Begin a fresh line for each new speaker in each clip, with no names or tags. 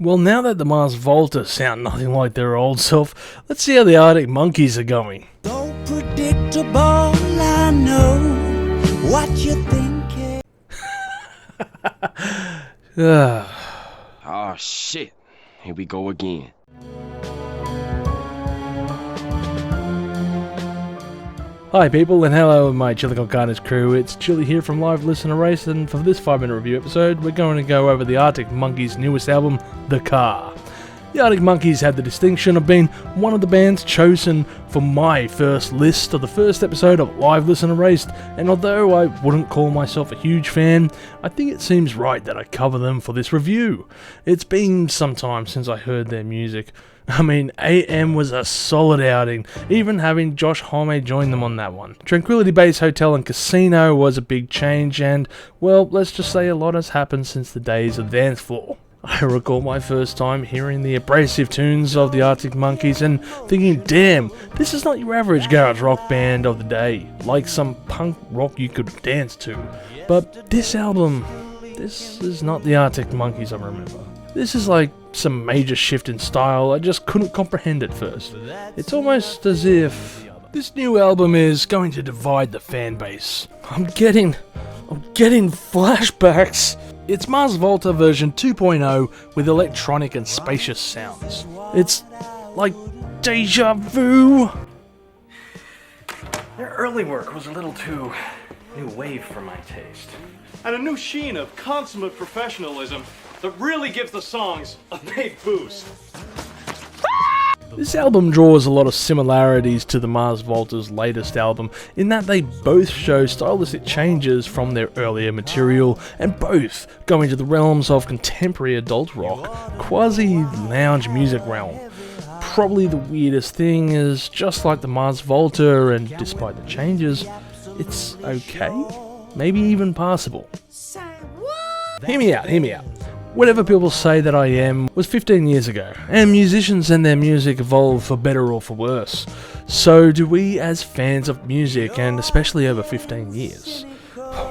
Well, now that the Mars Volta sound nothing like their old self, let's see how the Arctic Monkeys are going.
So predictable, I know what you're thinking.
Oh shit, here we go again.
Hi people, and hello my Chili Con Carnage crew. It's Chili here from Live Listener Race, and for this 5-minute review episode, we're going to go over the Arctic Monkeys' newest album, The Car. The Arctic Monkeys had the distinction of being one of the bands chosen for my first list of the first episode of Live Listener Race, and although I wouldn't call myself a huge fan, I think it seems right that I cover them for this review. It's been some time since I heard their music. I mean, AM was a solid outing, even having Josh Homme join them on that one. Tranquility Base Hotel and Casino was a big change, and, well, let's just say a lot has happened since the days of the dance floor. I recall my first time hearing the abrasive tunes of the Arctic Monkeys and thinking, damn, this is not your average garage rock band of the day, like some punk rock you could dance to. But this album, this is not the Arctic Monkeys I remember. This is like some major shift in style. I just couldn't comprehend at first. It's almost as if this new album is going to divide the fan base. I'm getting flashbacks. It's Mars Volta version 2.0 with electronic and spacious sounds. It's like deja vu.
Their early work was a little too new wave for my taste.
And a new sheen of consummate professionalism that really gives the songs a big boost.
This album draws a lot of similarities to the Mars Volta's latest album in that they both show stylistic changes from their earlier material and both go into the realms of contemporary adult rock, quasi-lounge music realm. Probably the weirdest thing is, just like the Mars Volta, and despite the changes, it's okay, maybe even passable. Hear me out. Whatever people say that I am was 15 years ago, and musicians and their music evolve for better or for worse. So do we as fans of music, and especially over 15 years.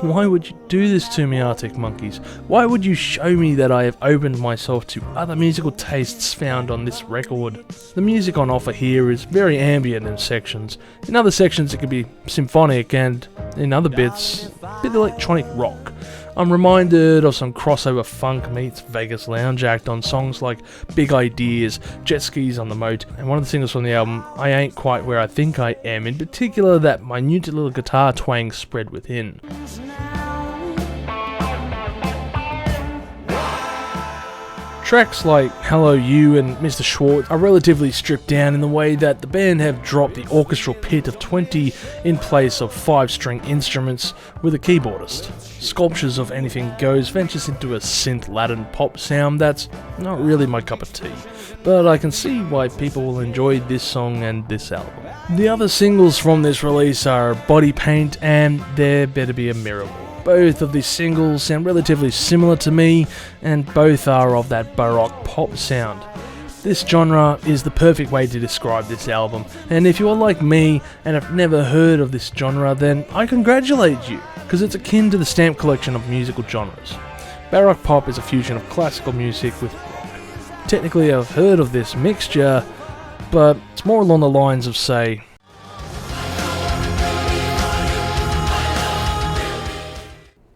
Why would you do this to me, Arctic Monkeys? Why would you show me that I have opened myself to other musical tastes found on this record? The music on offer here is very ambient in sections. In other sections it could be symphonic, and in other bits, a bit electronic rock. I'm reminded of some crossover funk meets Vegas lounge act on songs like Big Ideas, Jet Skis on the Moat, and one of the singles from the album, I Ain't Quite Where I Think I Am, in particular that minute little guitar twang spread within. Tracks like Hello You and Mr. Schwartz are relatively stripped down in the way that the band have dropped the orchestral pit of 20 in place of 5-string instruments with a keyboardist. Sculptures of Anything Goes ventures into a synth Latin pop sound that's not really my cup of tea, but I can see why people will enjoy this song and this album. The other singles from this release are Body Paint and There Better Be a Miracle. Both of these singles sound relatively similar to me, and both are of that baroque pop sound. This genre is the perfect way to describe this album, and if you are like me and have never heard of this genre, then I congratulate you, because it's akin to the stamp collection of musical genres. Baroque pop is a fusion of classical music with rock. Technically I've heard of this mixture, but it's more along the lines of, say,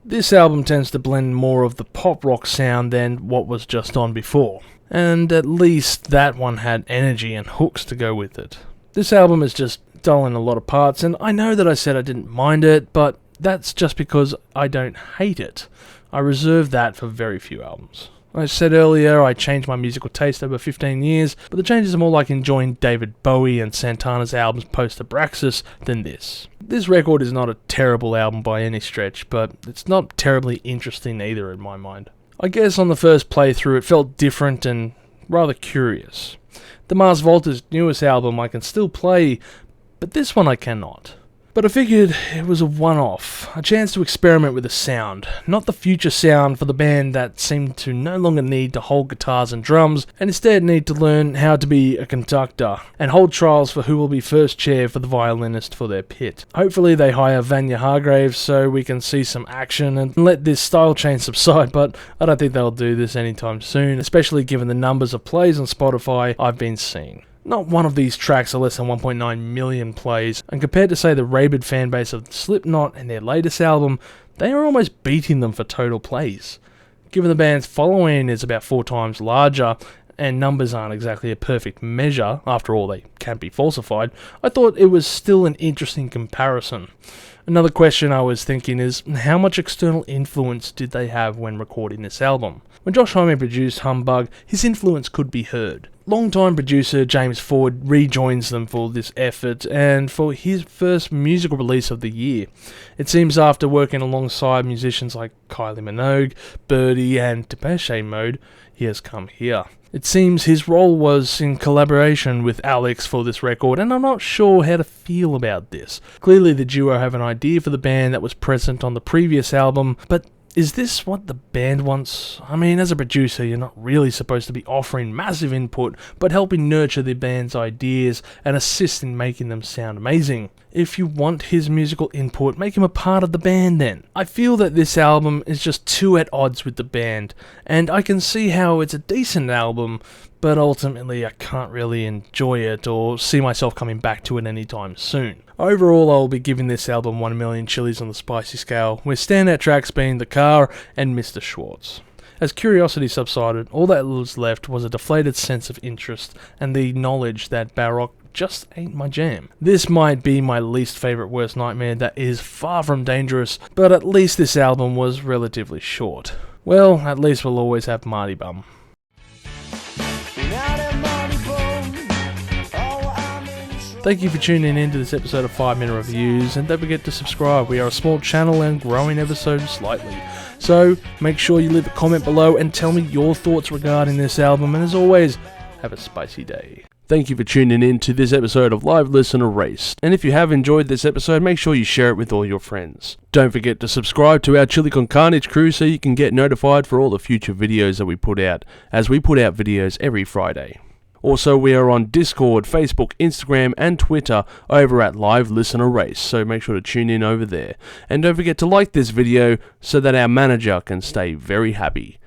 this album tends to blend more of the pop rock sound than what was just on before, and at least that one had energy and hooks to go with it. This album is just dull in a lot of parts, and I know that I said I didn't mind it, but that's just because I don't hate it. I reserve that for very few albums. I said earlier I changed my musical taste over 15 years, but the changes are more like enjoying David Bowie and Santana's albums post-Abraxas than this. This record is not a terrible album by any stretch, but it's not terribly interesting either in my mind. I guess on the first playthrough it felt different and rather curious. The Mars Volta's newest album I can still play, but this one I cannot. But I figured it was a one-off, a chance to experiment with the sound, not the future sound for the band that seemed to no longer need to hold guitars and drums, and instead need to learn how to be a conductor, and hold trials for who will be first chair for the violinist for their pit. Hopefully they hire Vanya Hargraves so we can see some action and let this style change subside, but I don't think they'll do this anytime soon, especially given the numbers of plays on Spotify I've been seeing. Not one of these tracks are less than 1.9 million plays, and compared to say the rabid fanbase of Slipknot and their latest album, they are almost beating them for total plays. Given the band's following is about 4 times larger, and numbers aren't exactly a perfect measure, after all they can't be falsified, I thought it was still an interesting comparison. Another question I was thinking is, how much external influence did they have when recording this album? When Josh Homme produced Humbug, his influence could be heard. Longtime producer James Ford rejoins them for this effort and for his first musical release of the year. It seems after working alongside musicians like Kylie Minogue, Birdie and Depeche Mode, he has come here. It seems his role was in collaboration with Alex for this record, and I'm not sure how to feel about this. Clearly the duo have an idea for the band that was present on the previous album, but is this what the band wants? I mean, as a producer, you're not really supposed to be offering massive input, but helping nurture the band's ideas and assist in making them sound amazing. If you want his musical input, make him a part of the band then. I feel that this album is just too at odds with the band, and I can see how it's a decent album, but ultimately I can't really enjoy it or see myself coming back to it anytime soon. Overall, I'll be giving this album 1 million chilies on the spicy scale, with standout tracks being The Car and Mr. Schwartz. As curiosity subsided, all that was left was a deflated sense of interest and the knowledge that Baroque just ain't my jam. This might be my least favourite Worst Nightmare that is far from dangerous, but at least this album was relatively short. Well, at least we'll always have Marty Bum. Thank you for tuning in to this episode of 5 Minute Reviews, and don't forget to subscribe. We are a small channel and growing ever so slightly. So make sure you leave a comment below and tell me your thoughts regarding this album, and as always, have a spicy day. Thank you for tuning in to this episode of Live Listen Erased, and if you have enjoyed this episode, make sure you share it with all your friends. Don't forget to subscribe to our Chili Con Carnage crew so you can get notified for all the future videos that we put out, as we put out videos every Friday. Also, we are on Discord, Facebook, Instagram and Twitter over at Live Listen Erased, so make sure to tune in over there. And don't forget to like this video so that our manager can stay very happy.